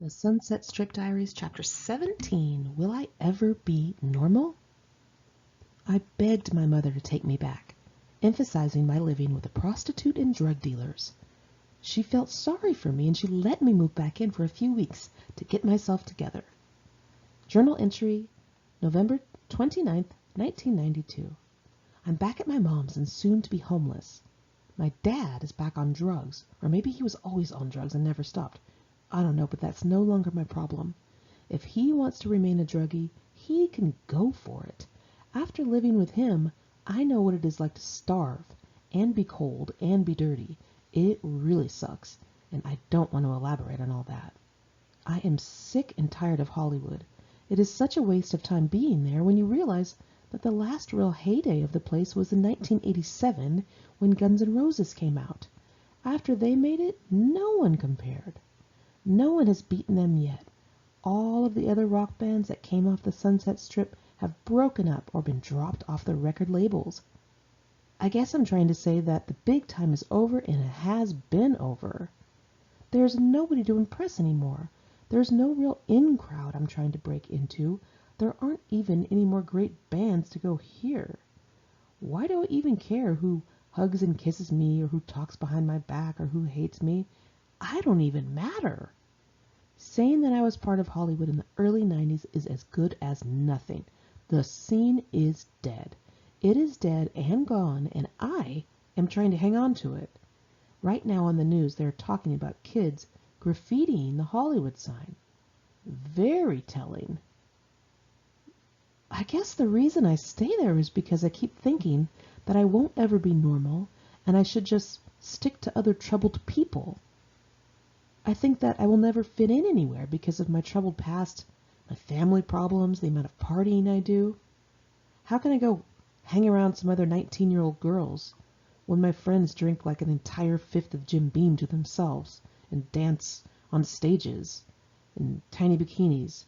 The Sunset Strip Diaries, Chapter 17. Will I ever be normal? I begged my mother to take me back, emphasizing my living with a prostitute and drug dealers. She felt sorry for me and she let me move back in for a few weeks to get myself together. Journal entry, November 29th, 1992. I'm back at my mom's and soon to be homeless. My dad is back on drugs, or maybe he was always on drugs and never stopped. I don't know, but that's no longer my problem. If he wants to remain a druggie, he can go for it. After living with him, I know what it is like to starve, and be cold, and be dirty. It really sucks, and I don't want to elaborate on all that. I am sick and tired of Hollywood. It is such a waste of time being there when you realize that the last real heyday of the place was in 1987 when Guns N' Roses came out. After they made it, no one compared. No one has beaten them yet. All of the other rock bands that came off the Sunset Strip have broken up or been dropped off the record labels. I guess I'm trying to say that the big time is over and it has been over. There's nobody to impress anymore. There's no real in crowd I'm trying to break into. There aren't even any more great bands to go hear. Why do I even care who hugs and kisses me or who talks behind my back or who hates me? I don't even matter. Saying that I was part of Hollywood in the early 90s is as good as nothing. The scene is dead. It is dead and gone, and I am trying to hang on to it. Right now on the news, they're talking about kids graffitiing the Hollywood sign. Very telling. I guess the reason I stay there is because I keep thinking that I won't ever be normal, and I should just stick to other troubled people. I think that I will never fit in anywhere because of my troubled past, my family problems, the amount of partying I do. How can I go hang around some other 19-year-old girls when my friends drink like an entire fifth of Jim Beam to themselves and dance on stages in tiny bikinis?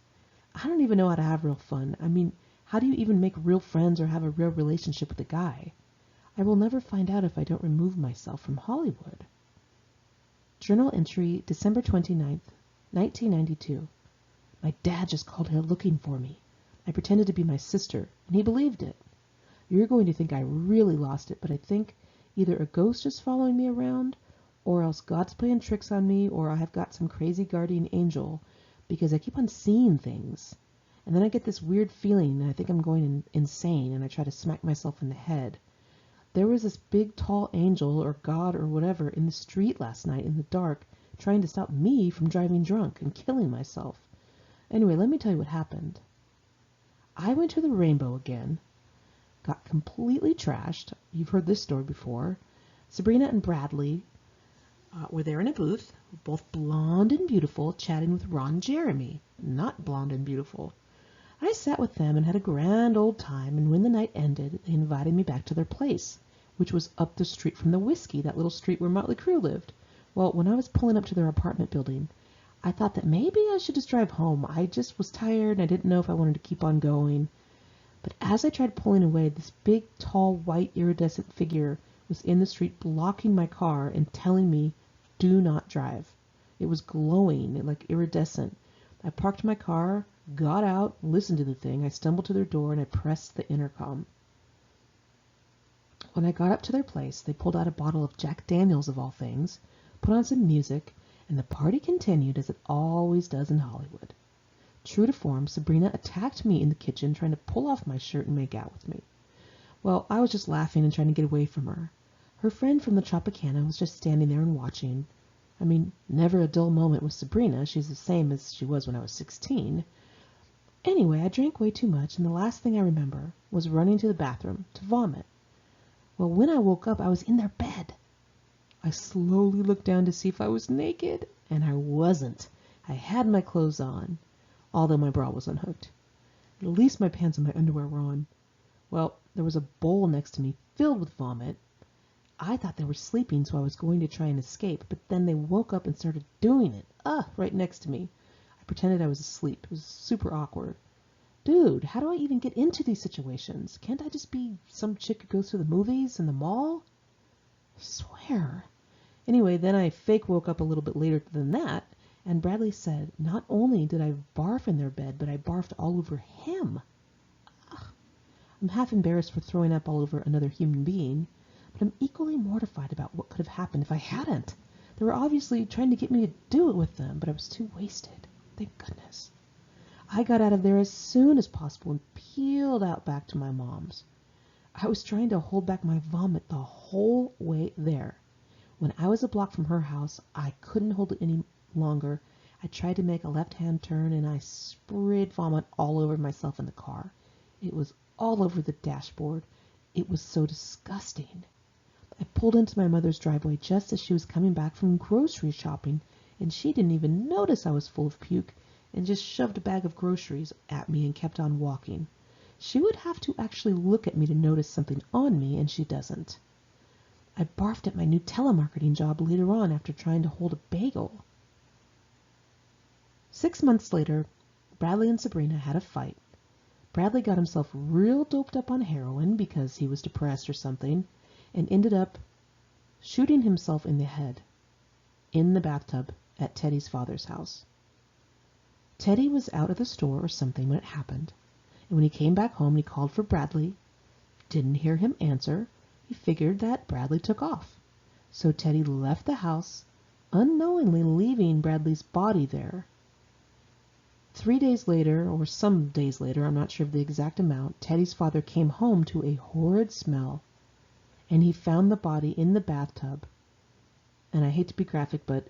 I don't even know how to have real fun. I mean, how do you even make real friends or have a real relationship with a guy? I will never find out if I don't remove myself from Hollywood. Journal entry, December 29th, 1992. My dad just called here looking for me. I pretended to be my sister, and he believed it. You're going to think I really lost it, but I think either a ghost is following me around, or else God's playing tricks on me, or I have got some crazy guardian angel, because I keep on seeing things. And then I get this weird feeling, and I think I'm going insane, and I try to smack myself in the head. There was this big, tall angel, or God, or whatever, in the street last night in the dark, trying to stop me from driving drunk and killing myself. Anyway, let me tell you what happened. I went to the Rainbow again, got completely trashed. You've heard this story before. Sabrina and Bradley were there in a booth, both blonde and beautiful, chatting with Ron Jeremy, not blonde and beautiful. I sat with them and had a grand old time, and when the night ended, they invited me back to their place, which was up the street from the Whiskey, that little street where Motley Crue lived. Well, when I was pulling up to their apartment building, I thought that maybe I should just drive home. I just was tired and I didn't know if I wanted to keep on going. But as I tried pulling away, this big, tall, white, iridescent figure was in the street blocking my car and telling me, do not drive. It was glowing, like iridescent. I parked my car, got out, listened to the thing. I stumbled to their door and I pressed the intercom. When I got up to their place, they pulled out a bottle of Jack Daniels of all things, put on some music, and the party continued as it always does in Hollywood. True to form, Sabrina attacked me in the kitchen, trying to pull off my shirt and make out with me. Well, I was just laughing and trying to get away from her. Her friend from the Tropicana was just standing there and watching. I mean, never a dull moment with Sabrina. She's the same as she was when I was 16. Anyway, I drank way too much, and the last thing I remember was running to the bathroom to vomit. Well, when I woke up, I was in their bed. I slowly looked down to see if I was naked, and I wasn't. I had my clothes on, although my bra was unhooked. At least my pants and my underwear were on. Well, there was a bowl next to me filled with vomit. I thought they were sleeping, so I was going to try and escape, but then they woke up and started doing it. Right next to me. I pretended I was asleep. It was super awkward. Dude, how do I even get into these situations? Can't I just be some chick who goes to the movies and the mall? I swear. Anyway, then I fake woke up a little bit later than that, And Bradley said, not only did I barf in their bed, but I barfed all over him. Ugh. I'm half embarrassed for throwing up all over another human being, but I'm equally mortified about what could have happened if I hadn't. They were obviously trying to get me to do it with them, but I was too wasted. Thank goodness. I got out of there as soon as possible and peeled out back to my mom's. I was trying to hold back my vomit the whole way there. When I was a block from her house, I couldn't hold it any longer. I tried to make a left-hand turn, and I sprayed vomit all over myself in the car. It was all over the dashboard. It was so disgusting. I pulled into my mother's driveway just as she was coming back from grocery shopping, and she didn't even notice I was full of puke and just shoved a bag of groceries at me and kept on walking. She would have to actually look at me to notice something on me, and she doesn't. I barfed at my new telemarketing job later on after trying to hold a bagel. 6 months later, Bradley and Sabrina had a fight. Bradley got himself real doped up on heroin because he was depressed or something, and ended up shooting himself in the head in the bathtub at Teddy's father's house. Teddy was out at the store or something when it happened, and when he came back home and he called for Bradley, didn't hear him answer. He figured that Bradley took off. So Teddy left the house, unknowingly leaving Bradley's body there. 3 days later, or some days later, I'm not sure of the exact amount, Teddy's father came home to a horrid smell, and he found the body in the bathtub. And I hate to be graphic, but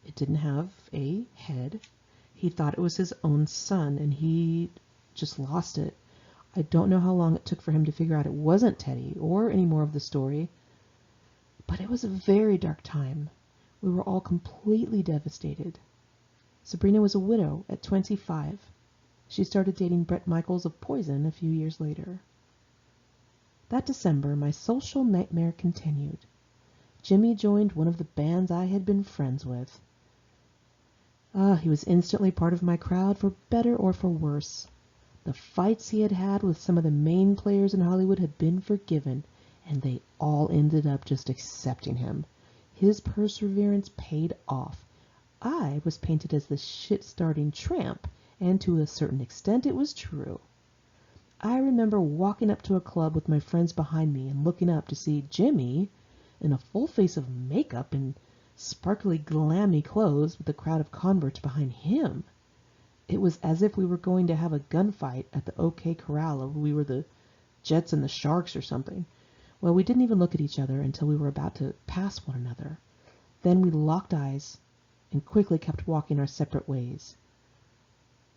it didn't have a head. He thought it was his own son, and he just lost it. I don't know how long it took for him to figure out it wasn't Teddy or any more of the story, but it was a very dark time. We were all completely devastated. Sabrina was a widow at 25. She started dating Bret Michaels of Poison a few years later. That December, my social nightmare continued. Jimmy joined one of the bands I had been friends with. He was instantly part of my crowd, for better or for worse. The fights he had had with some of the main players in Hollywood had been forgiven, and they all ended up just accepting him. His perseverance paid off. I was painted as the shit-starting tramp, and to a certain extent it was true. I remember walking up to a club with my friends behind me and looking up to see Jimmy in a full face of makeup and sparkly glammy clothes with a crowd of converts behind him. It was as if we were going to have a gunfight at the OK Corral, or we were the Jets and the Sharks or something. Well, we didn't even look at each other until we were about to pass one another. Then we locked eyes and quickly kept walking our separate ways.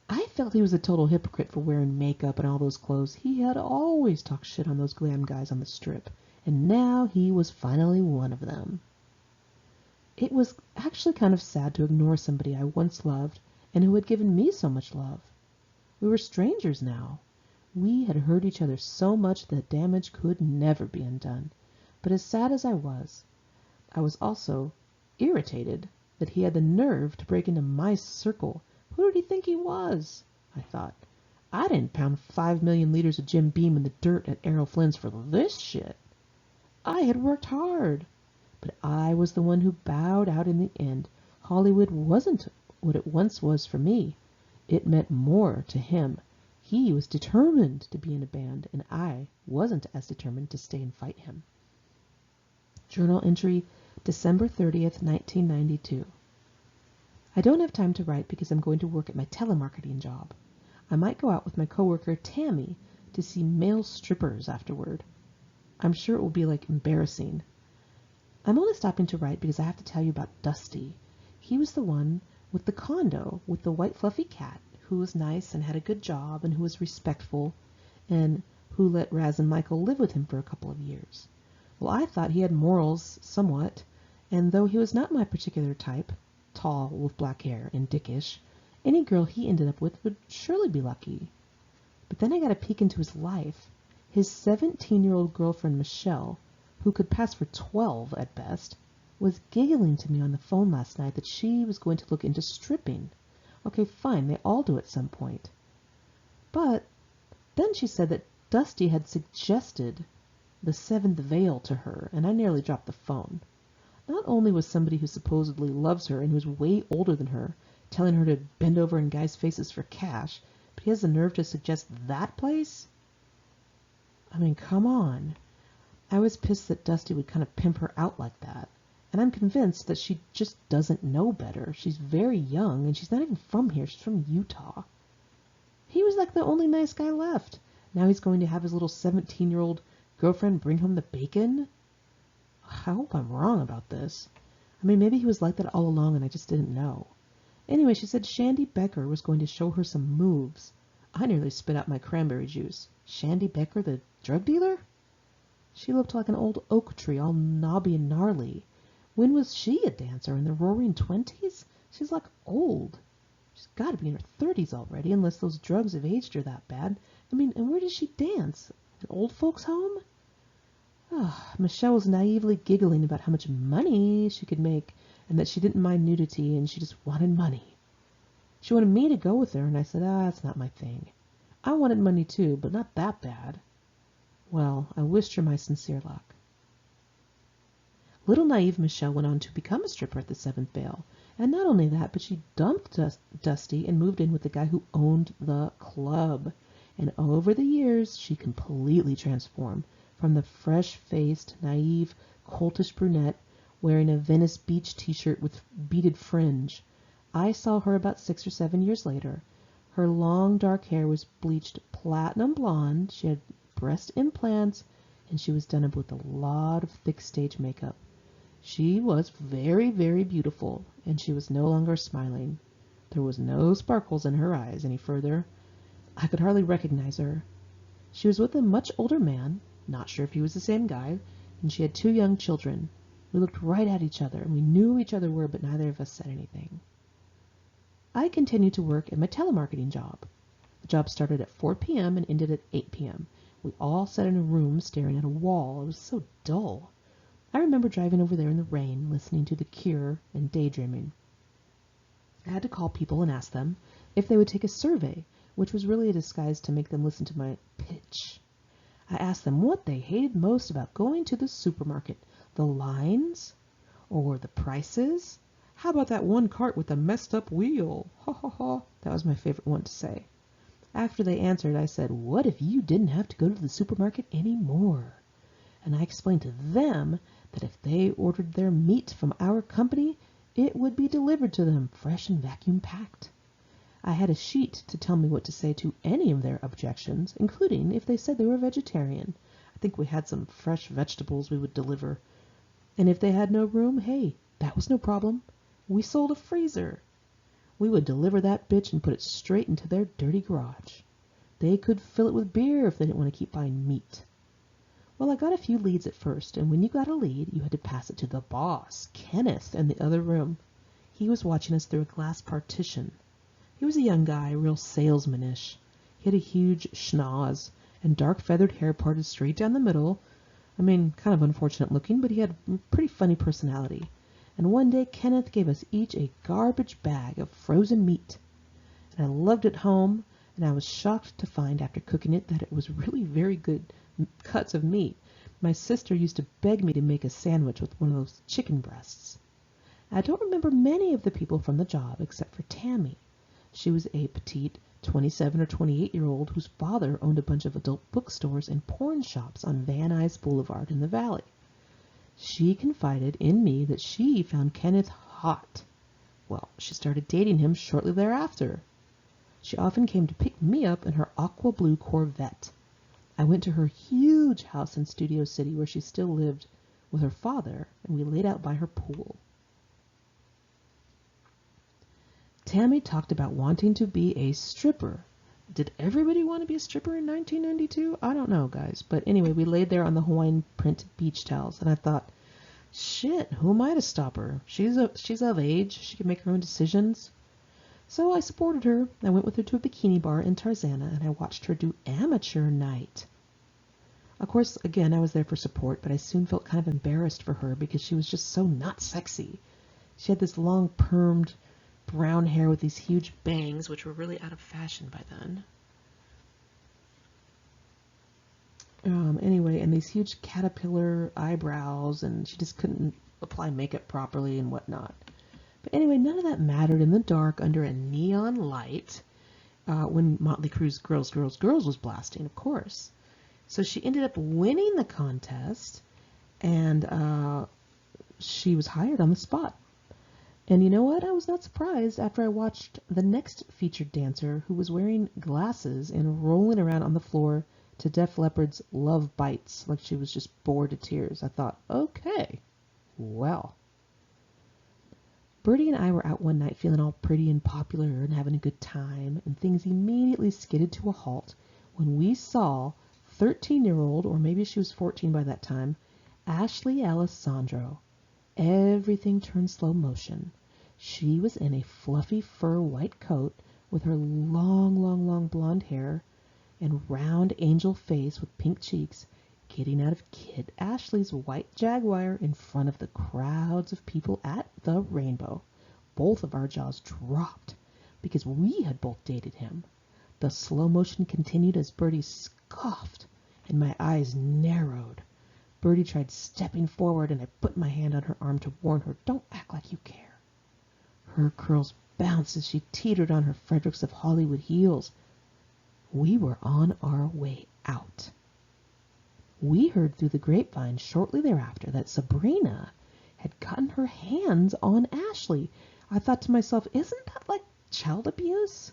I felt he was a total hypocrite for wearing makeup and all those clothes. He had always talked shit on those glam guys on the strip, and now he was finally one of them. It was actually kind of sad to ignore somebody I once loved and who had given me so much love. We were strangers now. We had hurt each other so much that damage could never be undone. But as sad as I was also irritated that he had the nerve to break into my circle. Who did he think he was? I thought. I didn't pound 5 million liters of Jim Beam in the dirt at Errol Flynn's for this shit. I had worked hard, but I was the one who bowed out in the end. Hollywood wasn't what it once was for me. It meant more to him. He was determined to be in a band, and I wasn't as determined to stay and fight him. Journal entry, December 30th, 1992. I don't have time to write because I'm going to work at my telemarketing job. I might go out with my coworker Tammy to see male strippers afterward. I'm sure it will be embarrassing. I'm only stopping to write because I have to tell you about Dusty. He was the one with the condo with the white fluffy cat who was nice and had a good job and who was respectful and who let Raz and Michael live with him for a couple of years. Well, I thought he had morals somewhat, and though he was not my particular type, tall with black hair and dickish, any girl he ended up with would surely be lucky. But then I got a peek into his life. His 17-year-old girlfriend Michelle, who could pass for 12 at best, was giggling to me on the phone last night that she was going to look into stripping. Okay, fine, they all do at some point. But then she said that Dusty had suggested the seventh veil to her, and I nearly dropped the phone. Not only was somebody who supposedly loves her and who's way older than her telling her to bend over in guys' faces for cash, but he has the nerve to suggest that place? I mean, come on. I was pissed that Dusty would kind of pimp her out like that. And I'm convinced that she just doesn't know better. She's very young, and she's not even from here. She's from Utah. He was like the only nice guy left. Now he's going to have his little 17-year-old girlfriend bring home the bacon? I hope I'm wrong about this. I mean, maybe he was like that all along and I just didn't know. Anyway, she said Shandy Becker was going to show her some moves. I nearly spit out my cranberry juice. Shandy Becker, the drug dealer? She looked like an old oak tree, all knobby and gnarly. When was she a dancer? In the roaring 20s? She's like old. She's got to be in her 30s already, unless those drugs have aged her that bad. I mean, and where does she dance? An old folks' home? Oh, Michelle was naively giggling about how much money she could make and that she didn't mind nudity and she just wanted money. She wanted me to go with her, and I said, it's not my thing. I wanted money too, but not that bad. Well, I wished her my sincere luck. Little naive Michelle went on to become a stripper at the Seventh Veil. And not only that, but she dumped Dusty and moved in with the guy who owned the club. And over the years, she completely transformed from the fresh-faced, naive, coltish brunette wearing a Venice Beach t-shirt with beaded fringe. I saw her about 6 or 7 years later. Her long, dark hair was bleached platinum blonde. She had breast implants, and she was done up with a lot of thick stage makeup. She was very, very beautiful, and she was no longer smiling. There was no sparkles in her eyes any further. I could hardly recognize her. She was with a much older man, not sure if he was the same guy, and she had 2 young children. We looked right at each other, and we knew who each other were, but neither of us said anything. I continued to work at my telemarketing job. The job started at 4 p.m. and ended at 8 p.m. We all sat in a room staring at a wall. It was so dull. I remember driving over there in the rain, listening to The Cure and daydreaming. I had to call people and ask them if they would take a survey, which was really a disguise to make them listen to my pitch. I asked them what they hated most about going to the supermarket, the lines or the prices. How about that one cart with the messed up wheel? Ha ha ha. That was my favorite one to say. After they answered, I said, what if you didn't have to go to the supermarket anymore? And I explained to them that if they ordered their meat from our company, it would be delivered to them fresh and vacuum packed. I had a sheet to tell me what to say to any of their objections, including if they said they were vegetarian. I think we had some fresh vegetables we would deliver. And if they had no room, hey, that was no problem. We sold a freezer. We would deliver that bitch and put it straight into their dirty garage. They could fill it with beer if they didn't want to keep buying meat. Well, I got a few leads at first, and when you got a lead, you had to pass it to the boss, Kenneth, in the other room. He was watching us through a glass partition. He was a young guy, real salesman-ish. He had a huge schnoz and dark feathered hair parted straight down the middle. I mean, kind of unfortunate looking, but he had a pretty funny personality. And one day Kenneth gave us each a garbage bag of frozen meat. And I loved it home, and I was shocked to find after cooking it that it was really very good cuts of meat. My sister used to beg me to make a sandwich with one of those chicken breasts. I don't remember many of the people from the job except for Tammy. She was a petite 27 or 28-year-old whose father owned a bunch of adult bookstores and porn shops on Van Nuys Boulevard in the valley. She confided in me that she found Kenneth hot. Well, she started dating him shortly thereafter. She often came to pick me up in her aqua blue Corvette. I went to her huge house in Studio City where she still lived with her father, and we laid out by her pool. Tammy talked about wanting to be a stripper. Did everybody want to be a stripper in 1992? I don't know, guys. But anyway, we laid there on the Hawaiian print beach towels, and I thought, shit, who am I to stop her? She's of age. She can make her own decisions. So I supported her. I went with her to a bikini bar in Tarzana, and I watched her do amateur night. Of course, again, I was there for support, but I soon felt kind of embarrassed for her because she was just so not sexy. She had this long permed brown hair with these huge bangs, which were really out of fashion by then. Anyway, and these huge caterpillar eyebrows, and she just couldn't apply makeup properly and whatnot. But anyway, none of that mattered in the dark under a neon light when Motley Crue's Girls, Girls, Girls was blasting, of course. So she ended up winning the contest, and she was hired on the spot. And you know what? I was not surprised after I watched the next featured dancer, who was wearing glasses and rolling around on the floor to Def Leppard's Love Bites like she was just bored to tears. I thought, okay, well. Bertie and I were out one night feeling all pretty and popular and having a good time, and things immediately skidded to a halt when we saw 13-year-old, or maybe she was 14 by that time, Ashley Alessandro. Everything turned slow motion. She was in a fluffy fur white coat with her long, long, long blonde hair and round angel face with pink cheeks, getting out of Kid Ashley's white Jaguar in front of the crowds of people at the Rainbow. Both of our jaws dropped because we had both dated him. The slow motion continued as Bertie scoffed and my eyes narrowed. Bertie tried stepping forward, and I put my hand on her arm to warn her, don't act like you care. Her curls bounced as she teetered on her Fredericks of Hollywood heels. We were on our way out. We heard through the grapevine shortly thereafter that Sabrina had gotten her hands on Ashley. I thought to myself, isn't that like child abuse?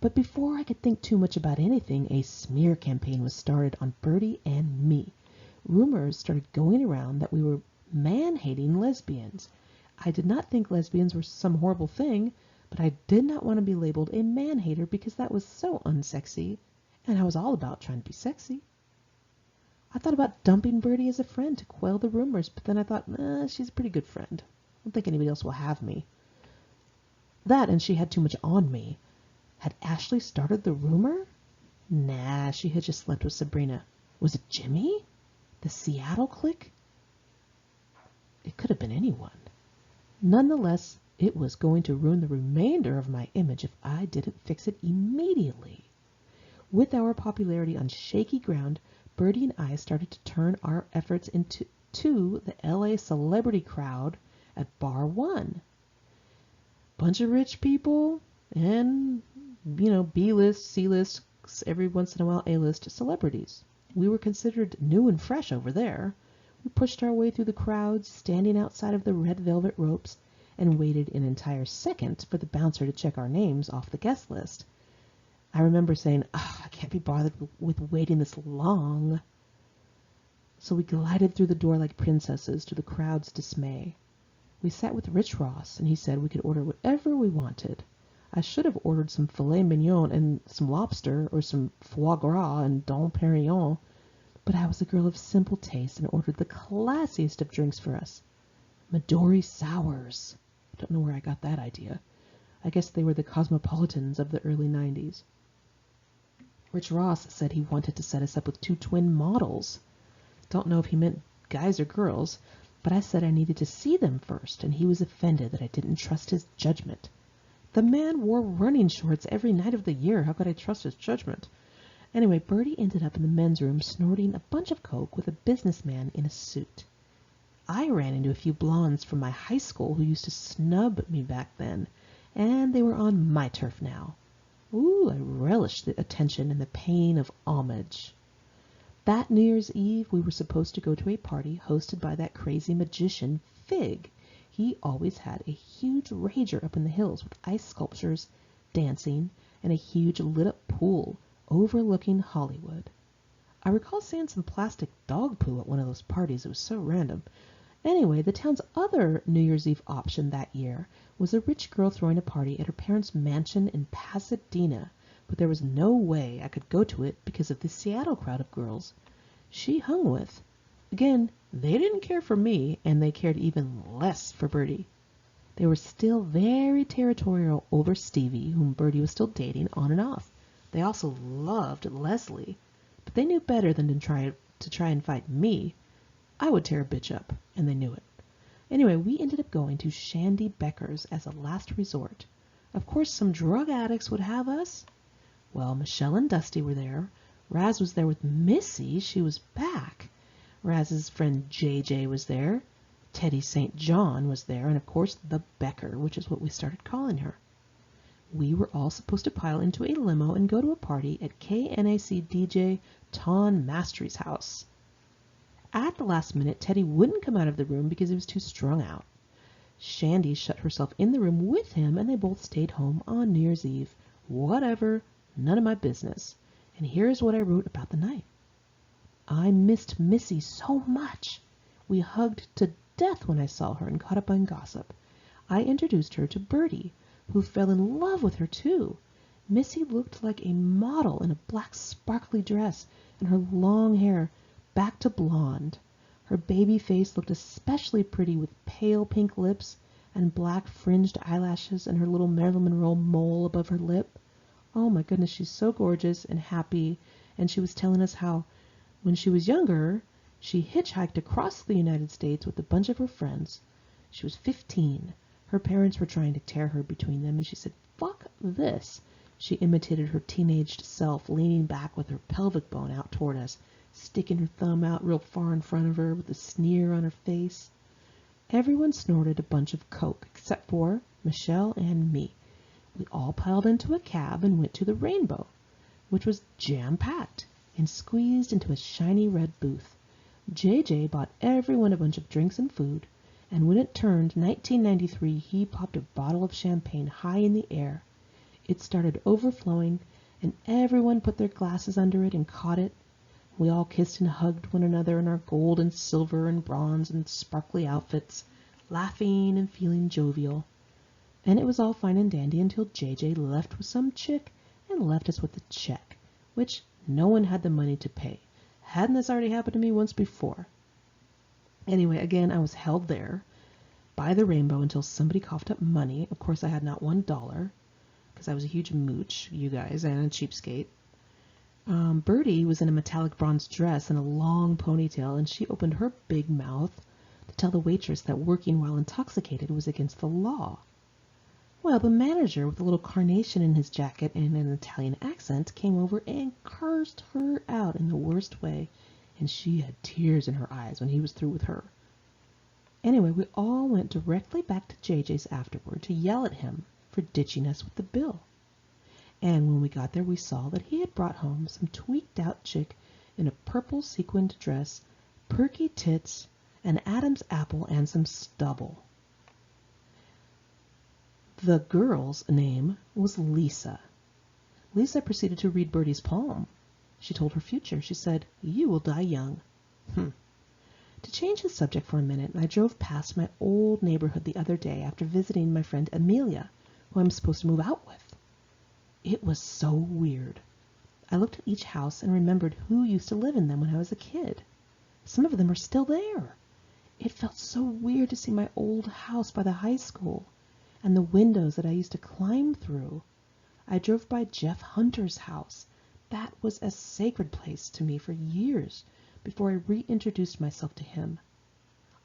But before I could think too much about anything, a smear campaign was started on Bertie and me. Rumors started going around that we were man-hating lesbians. I did not think lesbians were some horrible thing, but I did not want to be labeled a man-hater because that was so unsexy, and I was all about trying to be sexy. I thought about dumping Bertie as a friend to quell the rumors, but then I thought, she's a pretty good friend. I don't think anybody else will have me. That, and she had too much on me. Had Ashley started the rumor? Nah, she had just slept with Sabrina. Was it Jimmy? The Seattle clique? It could have been anyone. Nonetheless, it was going to ruin the remainder of my image if I didn't fix it immediately. With our popularity on shaky ground, Bertie and I started to turn our efforts into the LA celebrity crowd at Bar 1. Bunch of rich people and, B-list, C-list, every once in a while A-list celebrities. We were considered new and fresh over there. We pushed our way through the crowds, standing outside of the red velvet ropes, and waited an entire second for the bouncer to check our names off the guest list. I remember saying, I can't be bothered with waiting this long. So we glided through the door like princesses to the crowd's dismay. We sat with Rich Ross, and he said we could order whatever we wanted. I should have ordered some filet mignon and some lobster, or some foie gras and Dom Perignon, but I was a girl of simple taste and ordered the classiest of drinks for us. Midori sours. I don't know where I got that idea. I guess they were the cosmopolitans of the early 90s. Rich Ross said he wanted to set us up with 2 twin models. Don't know if he meant guys or girls, but I said I needed to see them first, and he was offended that I didn't trust his judgment. The man wore running shorts every night of the year. How could I trust his judgment? Anyway, Bertie ended up in the men's room snorting a bunch of coke with a businessman in a suit. I ran into a few blondes from my high school who used to snub me back then, and they were on my turf now. Ooh, I relished the attention and the pain of homage. That New Year's Eve, we were supposed to go to a party hosted by that crazy magician, Fig. He always had a huge rager up in the hills with ice sculptures, dancing, and a huge lit-up pool overlooking Hollywood. I recall seeing some plastic dog poo at one of those parties. It was so random. Anyway, the town's other New Year's Eve option that year was a rich girl throwing a party at her parents' mansion in Pasadena, but there was no way I could go to it because of the Seattle crowd of girls she hung with. Again, they didn't care for me, and they cared even less for Bertie. They were still very territorial over Stevie, whom Bertie was still dating on and off. They also loved Leslie, but they knew better than to try and fight me. I would tear a bitch up, and they knew it. Anyway, we ended up going to Shandy Becker's as a last resort. Of course, some drug addicts would have us. Well, Michelle and Dusty were there. Raz was there with Missy. She was back. Raz's friend JJ was there. Teddy St. John was there, and of course the Becker, which is what we started calling her. We were all supposed to pile into a limo and go to a party at KNAC DJ Ton Mastery's house. At the last minute, Teddy wouldn't come out of the room because he was too strung out. Shandy shut herself in the room with him, and they both stayed home on New Year's Eve. Whatever, none of my business. And here's what I wrote about the night. I missed Missy so much. We hugged to death when I saw her and caught up on gossip. I introduced her to Bertie, who fell in love with her too. Missy looked like a model in a black sparkly dress, and her long hair back to blonde. Her baby face looked especially pretty with pale pink lips and black fringed eyelashes and her little Marilyn Monroe mole above her lip. Oh my goodness, she's so gorgeous and happy, and she was telling us how when she was younger, she hitchhiked across the United States with a bunch of her friends. She was 15. Her parents were trying to tear her between them, and she said, "Fuck this." She imitated her teenaged self, leaning back with her pelvic bone out toward us, sticking her thumb out real far in front of her with a sneer on her face. Everyone snorted a bunch of coke, except for Michelle and me. We all piled into a cab and went to the Rainbow, which was jam-packed and squeezed into a shiny red booth. JJ bought everyone a bunch of drinks and food, and when it turned 1993, he popped a bottle of champagne high in the air. It started overflowing, and everyone put their glasses under it and caught it. We all kissed and hugged one another in our gold and silver and bronze and sparkly outfits, laughing and feeling jovial. And it was all fine and dandy until JJ left with some chick and left us with a check, which no one had the money to pay. Hadn't this already happened to me once before? Anyway, again, I was held there by the Rainbow until somebody coughed up money. Of course, I had not $1, because I was a huge mooch, you guys, and a cheapskate. Bertie was in a metallic bronze dress and a long ponytail, and she opened her big mouth to tell the waitress that working while intoxicated was against the law. Well, the manager, with a little carnation in his jacket and an Italian accent, came over and cursed her out in the worst way, and she had tears in her eyes when he was through with her. Anyway, we all went directly back to JJ's afterward to yell at him for ditching us with the bill. And when we got there, we saw that he had brought home some tweaked-out chick in a purple sequined dress, perky tits, an Adam's apple, and some stubble. The girl's name was Lisa. Lisa proceeded to read Bertie's palm. She told her future. She said, "You will die young." To change the subject for a minute, I drove past my old neighborhood the other day after visiting my friend Amelia, who I'm supposed to move out with. It was so weird. I looked at each house and remembered who used to live in them when I was a kid. Some of them are still there. It felt so weird to see my old house by the high school and the windows that I used to climb through. I drove by Jeff Hunter's house. That was a sacred place to me for years before I reintroduced myself to him.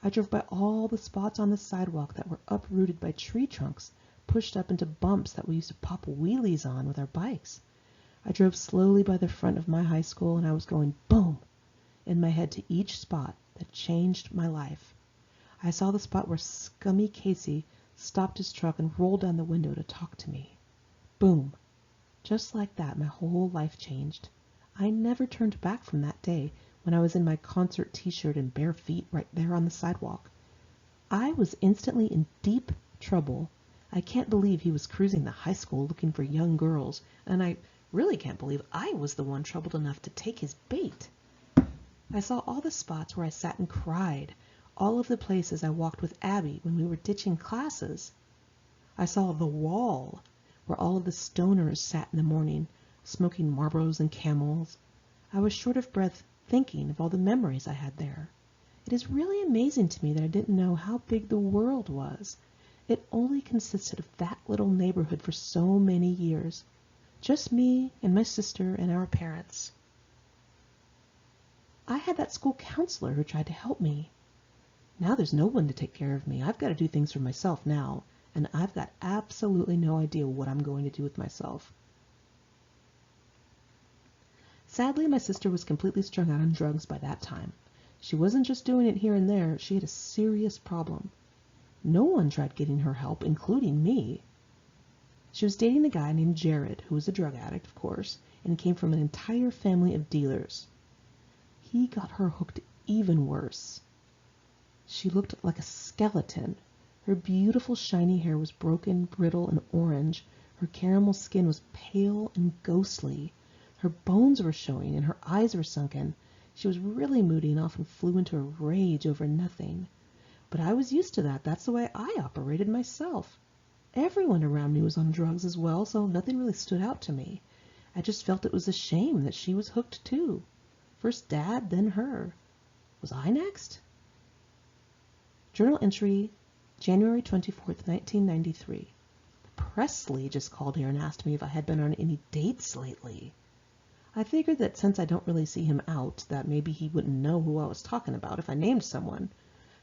I drove by all the spots on the sidewalk that were uprooted by tree trunks pushed up into bumps that we used to pop wheelies on with our bikes. I drove slowly by the front of my high school, and I was going boom in my head to each spot that changed my life. I saw the spot where Scummy Casey stopped his truck and rolled down the window to talk to me. Boom. Just like that, my whole life changed. I never turned back from that day when I was in my concert t-shirt and bare feet right there on the sidewalk. I was instantly in deep trouble. I can't believe he was cruising the high school looking for young girls, and I really can't believe I was the one troubled enough to take his bait. I saw all the spots where I sat and cried, all of the places I walked with Abby when we were ditching classes. I saw the wall where all of the stoners sat in the morning, smoking Marlboros and Camels. I was short of breath thinking of all the memories I had there. It is really amazing to me that I didn't know how big the world was. It only consisted of that little neighborhood for so many years. Just me and my sister and our parents. I had that school counselor who tried to help me. Now there's no one to take care of me. I've got to do things for myself now, and I've got absolutely no idea what I'm going to do with myself. Sadly, my sister was completely strung out on drugs by that time. She wasn't just doing it here and there. She had a serious problem. No one tried getting her help, including me. She was dating a guy named Jared, who was a drug addict, of course, and came from an entire family of dealers. He got her hooked even worse. She looked like a skeleton. Her beautiful shiny hair was broken, brittle, and orange. Her caramel skin was pale and ghostly. Her bones were showing, and her eyes were sunken. She was really moody and often flew into a rage over nothing. But I was used to that. That's the way I operated myself. Everyone around me was on drugs as well, so nothing really stood out to me. I just felt it was a shame that she was hooked too. First Dad, then her. Was I next? Journal entry, January 24th, 1993. Presley just called here and asked me if I had been on any dates lately. I figured that since I don't really see him out, that maybe he wouldn't know who I was talking about if I named someone.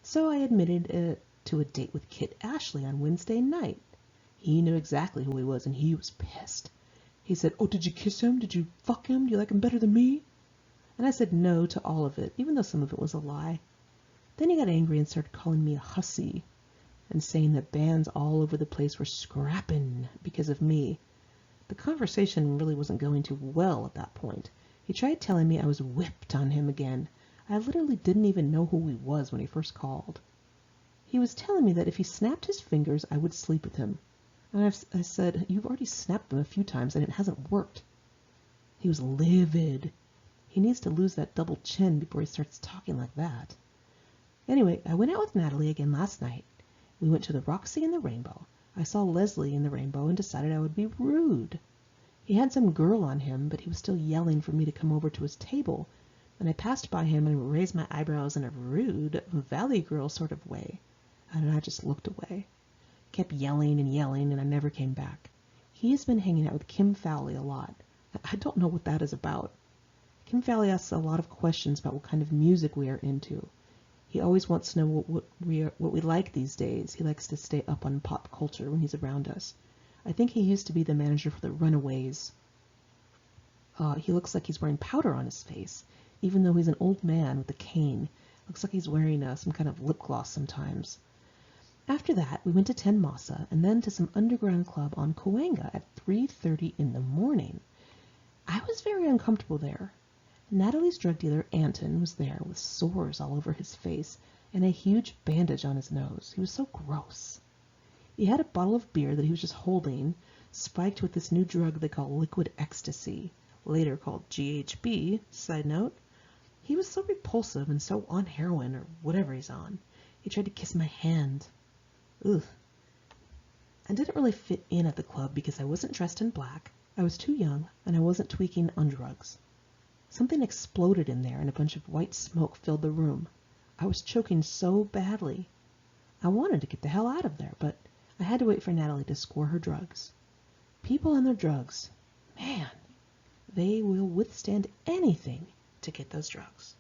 So I admitted it to a date with Kit Ashley on Wednesday night. He knew exactly who he was, and he was pissed. He said, "Oh, did you kiss him? Did you fuck him? Do you like him better than me?" And I said no to all of it, even though some of it was a lie. Then he got angry and started calling me a hussy and saying that bands all over the place were scrapping because of me. The conversation really wasn't going too well at that point. He tried telling me I was whipped on him again. I literally didn't even know who he was when he first called. He was telling me that if he snapped his fingers, I would sleep with him. And I said, "You've already snapped them a few times and it hasn't worked." He was livid. He needs to lose that double chin before he starts talking like that. Anyway, I went out with Natalie again last night. We went to the Roxy and the Rainbow. I saw Leslie in the Rainbow and decided I would be rude. He had some girl on him, but he was still yelling for me to come over to his table, and I passed by him and raised my eyebrows in a rude, valley girl sort of way, and I just looked away. Kept yelling, and I never came back. He's been hanging out with Kim Fowley a lot. I don't know what that is about. Kim Fowley asks a lot of questions about what kind of music we are into. He always wants to know what we like these days. He likes to stay up on pop culture when he's around us. I think he used to be the manager for the Runaways. He looks like he's wearing powder on his face, even though he's an old man with a cane. Looks like he's wearing some kind of lip gloss sometimes. After that, we went to Ten Massa and then to some underground club on Cahuenga at 3:30 in the morning. I was very uncomfortable there. Natalie's drug dealer, Anton, was there with sores all over his face and a huge bandage on his nose. He was so gross. He had a bottle of beer that he was just holding, spiked with this new drug they call liquid ecstasy, later called GHB, side note. He was so repulsive and so on heroin or whatever he's on. He tried to kiss my hand. Ugh. I didn't really fit in at the club because I wasn't dressed in black, I was too young, and I wasn't tweaking on drugs. Something exploded in there and a bunch of white smoke filled the room. I was choking so badly. I wanted to get the hell out of there, but I had to wait for Natalie to score her drugs. People and their drugs. Man, they will withstand anything to get those drugs.